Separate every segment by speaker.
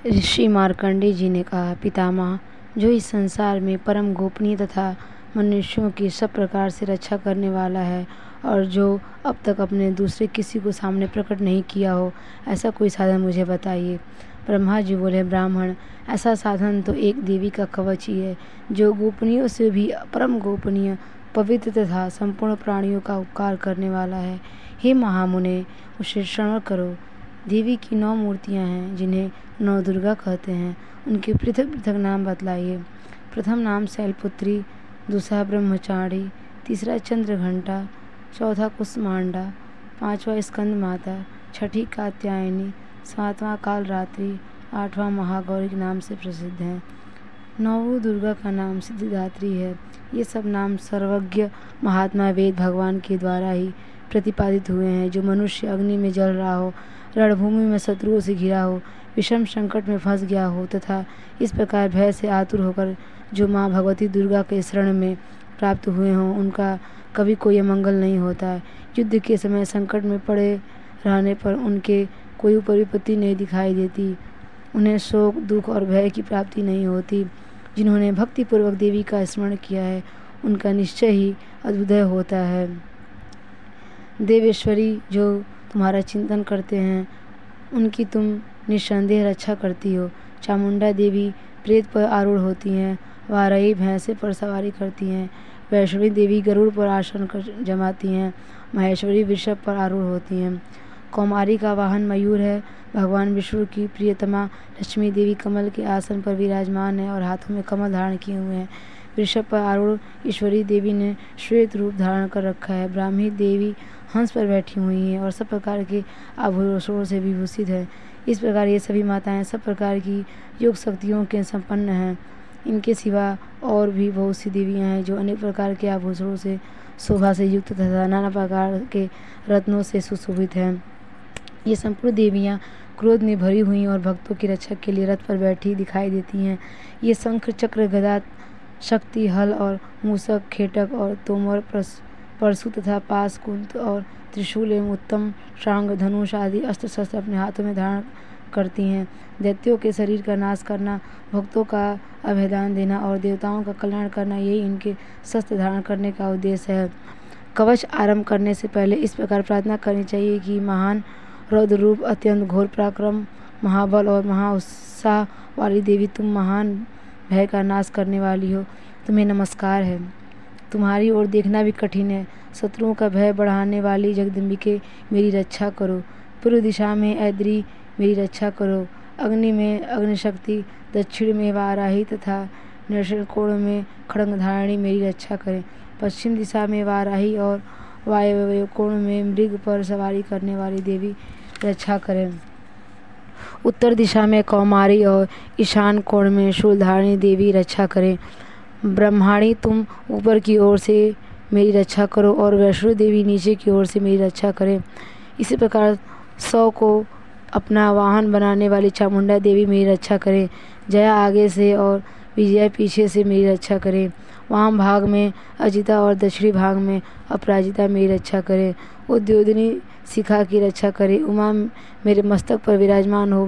Speaker 1: ऋषि मार्कंडेय जी ने कहा, पितामह, जो इस संसार में परम गोपनीय तथा मनुष्यों की सब प्रकार से रक्षा करने वाला है और जो अब तक अपने दूसरे किसी को सामने प्रकट नहीं किया हो, ऐसा कोई साधन मुझे बताइए। ब्रह्मा जी बोले, ब्राह्मण, ऐसा साधन तो एक देवी का कवच ही है, जो गोपनीयों से भी परम गोपनीय, पवित्र तथा संपूर्ण प्राणियों का उपकार करने वाला है। हे महामुने, उसे श्रवण करो। देवी की 9 मूर्तियां हैं, जिन्हें 9 दुर्गा कहते हैं। उनके पृथक पृथक नाम बतलाइए। प्रथम नाम शैलपुत्री, दूसरा ब्रह्मचारी, तीसरा चंद्रघंटा, चौथा कुष्मांडा, पांचवा स्कंद माता, छठी कात्यायनी, सातवां कालरात्रि, आठवां महागौरी के नाम से प्रसिद्ध है। 9वीं दुर्गा का नाम सिद्धिदात्री है। ये सब नाम सर्वज्ञ महात्मा वेद भगवान के द्वारा ही प्रतिपादित हुए हैं। जो मनुष्य अग्नि में जल रहा हो, रणभूमि में शत्रुओं से घिरा हो, विषम संकट में फंस गया हो तथा इस प्रकार भय से आतुर होकर जो माँ भगवती दुर्गा के शरण में प्राप्त हुए हों, उनका कभी कोई अमंगल नहीं होता है। युद्ध के समय संकट में पड़े रहने पर उनके कोई विपत्ति नहीं दिखाई देती। उन्हें शोक, दुख और भय की प्राप्ति नहीं होती। जिन्होंने भक्तिपूर्वक देवी का स्मरण किया है, उनका निश्चय ही अभ्युदय होता है। देवेश्वरी, जो तुम्हारा चिंतन करते हैं, उनकी तुम निस्संदेह रक्षा करती हो। चामुंडा देवी प्रेत पर आरूढ़ होती हैं, वाराही भैंसे पर सवारी करती हैं, वैष्णवी देवी गरुड़ पर आसन कर जमाती हैं, महेश्वरी वृषभ पर आरूढ़ होती हैं। कौमारी का वाहन मयूर है। भगवान विष्णु की प्रियतमा लक्ष्मी देवी कमल के आसन पर विराजमान है और हाथों में कमल धारण किए हुए हैं। वृषभ पर आरूढ़ ईश्वरी देवी ने श्वेत रूप धारण कर रखा है। ब्राह्मी देवी हंस पर बैठी हुई हैं और सब प्रकार के आभूषणों से विभूषित है। इस प्रकार ये सभी माताएं सब प्रकार की योग शक्तियों के संपन्न हैं। इनके सिवा और भी बहुत सी देवियां हैं, जो अनेक प्रकार के आभूषणों से शोभा से युक्त तथा नाना प्रकार के रत्नों से सुशोभित हैं। ये संपूर्ण देवियां क्रोध में भरी हुई और भक्तों की रक्षा के लिए रथ पर बैठी दिखाई देती हैं। ये शंख, चक्र, गदा, शक्ति, हल और मूसक, खेटक और तोमर, परशु तथा पास, कुंत और त्रिशूल एवं उत्तम शांग, धनुष आदि अस्त्र शस्त्र अपने हाथों में धारण करती हैं। दैत्यों के शरीर का नाश करना, भक्तों का अभयदान देना और देवताओं का कल्याण करना, यही इनके शस्त्र धारण करने का उद्देश्य है। कवच आरंभ करने से पहले इस प्रकार प्रार्थना करनी चाहिए कि महान रौद्र रूप, अत्यंत घोर पराक्रम, महाबल और महाउत्साह वाली देवी, तुम महान भय का नाश करने वाली हो। तुम्हें नमस्कार है। तुम्हारी ओर देखना भी कठिन है। शत्रुओं का भय बढ़ाने वाली जगदम्बिके, मेरी रक्षा करो। पूर्व दिशा में ऐद्री, मेरी रक्षा करो। अग्नि में अग्निशक्ति, दक्षिण में वाराही तथा दक्षिण कोण में खड्गधारिणी, मेरी रक्षा करें। पश्चिम दिशा में वाराही और वायव्य कोण में मृग पर सवारी करने वाली देवी रक्षा करें। उत्तर दिशा में कौमारी और ईशान कोण में शूलधारिणी देवी रक्षा करें। ब्रह्माणी, तुम ऊपर की ओर से मेरी रक्षा करो और वैष्णो देवी नीचे की ओर से मेरी रक्षा करें। इसी प्रकार 100 को अपना वाहन बनाने वाली चामुंडा देवी मेरी रक्षा करें। जया आगे से और विजया पीछे से मेरी रक्षा करें। वाम भाग में अजिता और दक्षिणी भाग में अपराजिता मेरी रक्षा करें। उद्योदिनी शिखा की रक्षा करें। उमा मेरे मस्तक पर विराजमान हो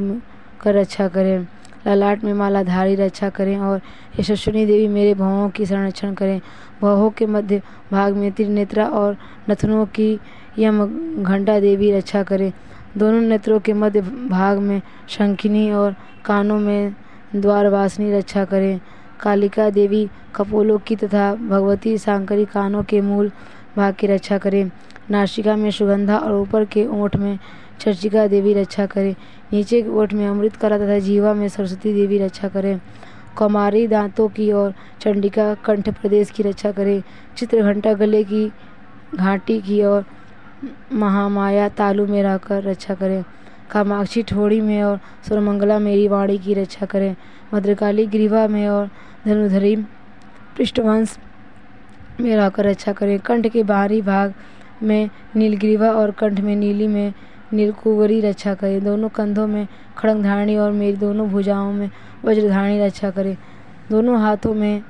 Speaker 1: कर रक्षा करें। ललाट में मालाधारी रक्षा करें और यशस्विनी देवी मेरे भवों की संरक्षण करें। भवों के मध्य भाग में त्रिनेत्रा और नथनों की यम घंटा देवी रक्षा करें। दोनों नेत्रों के मध्य भाग में शंखिनी और कानों में द्वारवासिनी रक्षा करें। कालिका देवी कपोलों की तथा भगवती शांकरी कानों के मूल भाग की रक्षा करें। नासिका में सुगंधा और ऊपर के ओंठ में चर्चिका देवी रक्षा करें। नीचे के ओठ में अमृत कला तथा जीवा में सरस्वती देवी रक्षा करें। कौमारी दांतों की और चंडिका कंठ प्रदेश की रक्षा करें। चित्रघंटा गले की घाटी की और महामाया तालु में रहकर रक्षा करें। कामाक्षी ठोड़ी में और सुरमंगला मेरी वाणी की रक्षा करें। भद्रकाली ग्रीवा में और धनुधरी पृष्ठवंश में रहकर रक्षा करें। कंठ के बाहरी भाग में नीलग्रीवा और कंठ में नीली में नीलकुवरी रक्षा करें। दोनों कंधों में खड्गधारिणी और मेरी दोनों भुजाओं में वज्रधारिणी रक्षा करें। दोनों हाथों में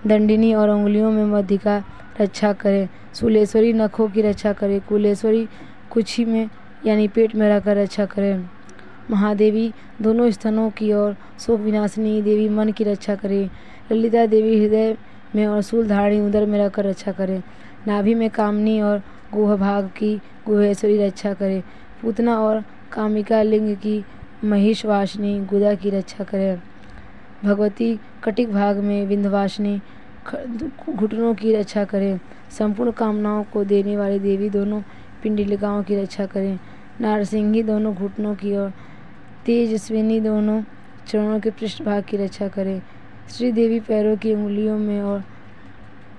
Speaker 1: दंडिनी और उंगलियों में मध्यिका रक्षा करें। शूलेश्वरी नखों की रक्षा करें। कुलेश्वरी कुक्षी में यानी पेट में रहकर रक्षा करें। महादेवी दोनों स्तनों की और शोक विनाशिनी देवी मन की रक्षा करे। ललिता देवी हृदय में और शूलधारिणी उदर में रखकर रक्षा करे। नाभि में कामनी और गुह भाग की गुहेश्वरी रक्षा करे। पूतना और कामिका लिंग की महिषवासिनी गुदा की रक्षा करे। भगवती कटिक भाग में विंध्यवासिनी घुटनों की रक्षा करें। संपूर्ण कामनाओं को देने वाली देवी दोनों पिंडलिकाओं की रक्षा करें। नारसिंही दोनों घुटनों की और तेजस्विनी दोनों चरणों के पृष्ठभाग की रक्षा करें। श्री देवी पैरों की उंगलियों में और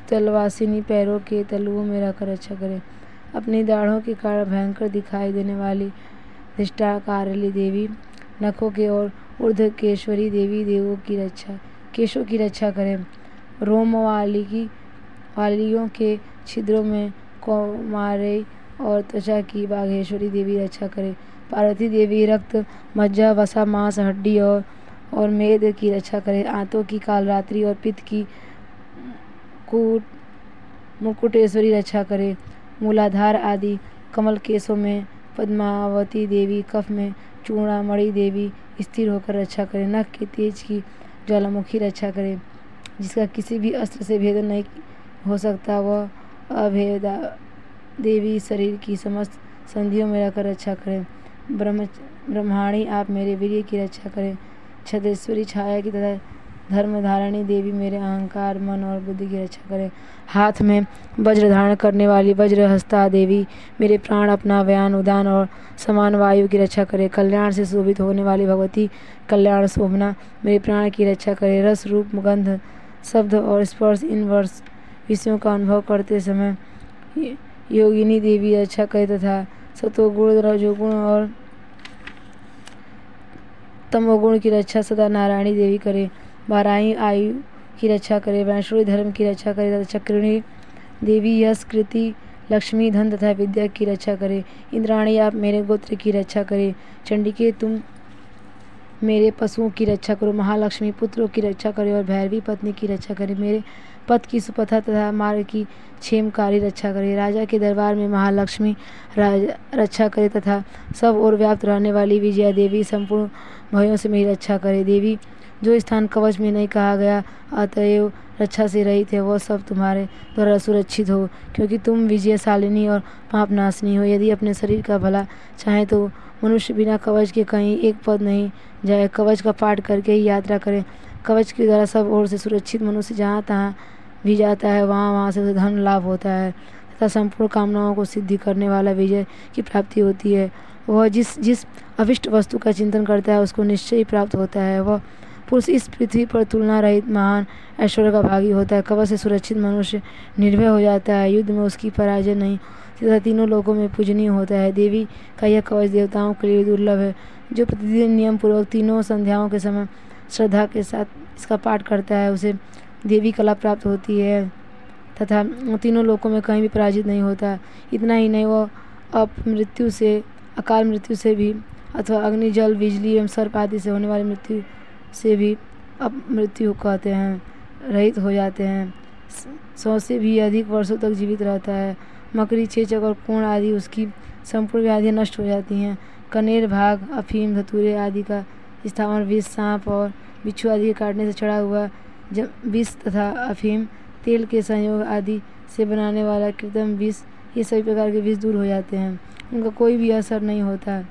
Speaker 1: तलवासिनी पैरों के तलुओं में रखकर रक्षा करें। अपनी दाढ़ों के कारण भयंकर दिखाई देने वाली धृष्टाकारली देवी नखों के और ऊर्ध्वकेश्वरी देवी देवों की रक्षा केशों की रक्षा करें। रोम वालियों के छिद्रों में कौमारी और त्वचा की बाघेश्वरी देवी रक्षा करे। पार्वती देवी रक्त मज्जा वसा मांस हड्डी और मेद की रक्षा करे। आंतों की कालरात्रि और पित्त की मुकुटेश्वरी रक्षा करे। मूलाधार आदि कमल केशों में पद्मावती देवी, कफ में चूड़ामणि देवी स्थिर होकर रक्षा करे। नख के तेज की ज्वालामुखी रक्षा करे। जिसका किसी भी अस्त्र से भेदन नहीं हो सकता, वह अभेदा देवी शरीर की समस्त संधियों में रहकर रक्षा करें। ब्रह्माणी आप मेरे वीर्य की रक्षा करें। छदेश्वरी छाया की तथा धर्मधारिणी देवी मेरे अहंकार मन और बुद्धि की रक्षा करें। हाथ में वज्र धारण करने वाली वज्रहस्ता देवी मेरे प्राण अपना व्यान उदान और समान वायु की रक्षा करे। कल्याण से शोभित होने वाली भगवती कल्याण शोभना मेरे प्राण की रक्षा करे। रस रूप गंध शब्द और स्पर्श इन विषयों का अनुभव करते समय योगिनी देवी रक्षा करे तथा सतोगुण रजोगुण और तमोगुण की रक्षा सदा नारायणी देवी करे। बाराही आयु की रक्षा करे। वैष्णवी धर्म की रक्षा करे तथा चक्रिणी देवी यश कृति लक्ष्मी धन तथा विद्या की रक्षा करे। इंद्राणी आप मेरे गोत्र की रक्षा करे। चंडिके तुम मेरे पशुओं की रक्षा करो। महालक्ष्मी पुत्रों की रक्षा करे और भैरवी पत्नी की रक्षा करे। मेरे पथ की सुपथा तथा मार्ग की क्षेमकारी रक्षा करे। राजा के दरबार में महालक्ष्मी रक्षा करे तथा सब ओर व्याप्त रहने वाली विजया देवी संपूर्ण भयों से मेरी रक्षा करे। देवी जो स्थान कवच में नहीं कहा गया अतएव रक्षा से रहित है, वह सब तुम्हारे द्वारा सुरक्षित हो, क्योंकि तुम विजयशालिनी और पापनाशिनी हो। यदि अपने शरीर का भला चाहे तो मनुष्य बिना कवच के कहीं एक पद नहीं जाए। कवच का पाठ करके ही यात्रा करें। कवच के द्वारा सब ओर से सुरक्षित मनुष्य जहाँ तहाँ भी जाता है, वहाँ से धन लाभ होता है तथा संपूर्ण कामनाओं को सिद्धि करने वाला विजय की प्राप्ति होती है। वह जिस अभिष्ट वस्तु का चिंतन करता है उसको निश्चय ही प्राप्त होता है। वह पुरुष इस पृथ्वी पर तुलना रहित महान ऐश्वर्य का भागी होता है। कवच से सुरक्षित मनुष्य निर्भय हो जाता है। युद्ध में उसकी पराजय नहीं तथा तीनों लोकों में पूजनीय होता है। देवी का यह कवच देवताओं के लिए दुर्लभ है। जो प्रतिदिन नियम पूर्वक तीनों संध्याओं के समय श्रद्धा के साथ इसका पाठ करता है उसे देवी कला प्राप्त होती है तथा तीनों लोकों में कहीं भी पराजित नहीं होता। इतना ही नहीं, वह अपमृत्यु से अकाल मृत्यु से भी अथवा अग्नि जल बिजली एवं सर्प आदि से होने वाली मृत्यु से भी अपमृत्यु कहते हैं रहित हो जाते हैं। 100 से भी अधिक वर्षों तक जीवित रहता है। मकड़ी चेचक और कोण आदि उसकी संपूर्ण व्याधियाँ नष्ट हो जाती हैं। कनेर भाग अफीम धतूरे आदि का स्थावर विष सांप और बिच्छू आदि के काटने से चढ़ा हुआ जब विष तथा अफीम तेल के संयोग आदि से बनाने वाला कृत्रिम विष, ये सभी प्रकार के विष दूर हो जाते हैं। उनका कोई भी असर नहीं होता।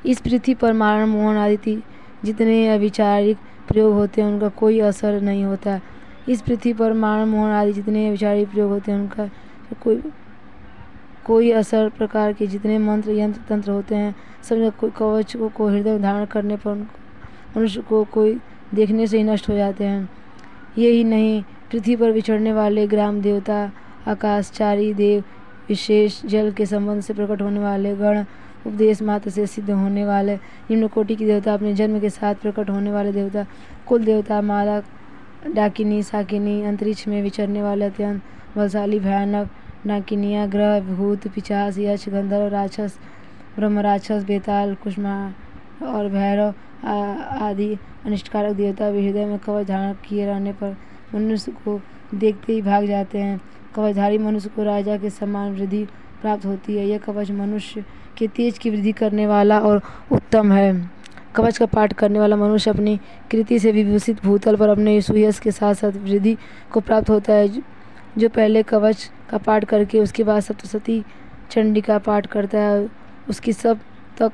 Speaker 1: इस पृथ्वी पर मारण मोहन आदि जितने अविचारिक प्रयोग होते हैं उनका कोई असर नहीं होता। इस पृथ्वी पर मारण मोहन आदि जितने अविचारिक प्रयोग होते हैं उनका कोई असर प्रकार के जितने मंत्र यंत्र तंत्र होते हैं सब कोई कवच को हृदय में धारण करने पर मनुष्य को कोई देखने से ही नष्ट हो जाते हैं। यही नहीं, पृथ्वी पर विचरने वाले ग्राम देवता, आकाशचारी देव, विशेष जल के संबंध से प्रकट होने वाले गण, उपदेश मात्र से सिद्ध होने वाले निम्न कोटि की देवता, अपने जन्म के साथ प्रकट होने वाले देवता, कुल देवता, माला डाकिनी साकिनी, अंतरिक्ष में विचरने वाले अत्यंत बलशाली भयानक डाकिनिया, ग्रह भूत पिशाच यक्ष गंधर्व राक्षस ब्रह्म राक्षस बेताल कुष्मा और भैरव आदि अनिष्टकारक देवता भी हृदय में कवच धारण किए रहने पर मनुष्य को देखते ही भाग जाते हैं। कवचधारी मनुष्य को राजा के समान वृद्धि प्राप्त होती है। यह कवच मनुष्य के तेज की वृद्धि करने वाला और उत्तम है। कवच का पाठ करने वाला मनुष्य अपनी कृति से विभूषित भूतल पर अपने सुयश के साथ साथ वृद्धि को प्राप्त होता है। जो पहले कवच का पाठ करके उसके बाद सप्तशती चंडी का पाठ करता है, उसकी सब तक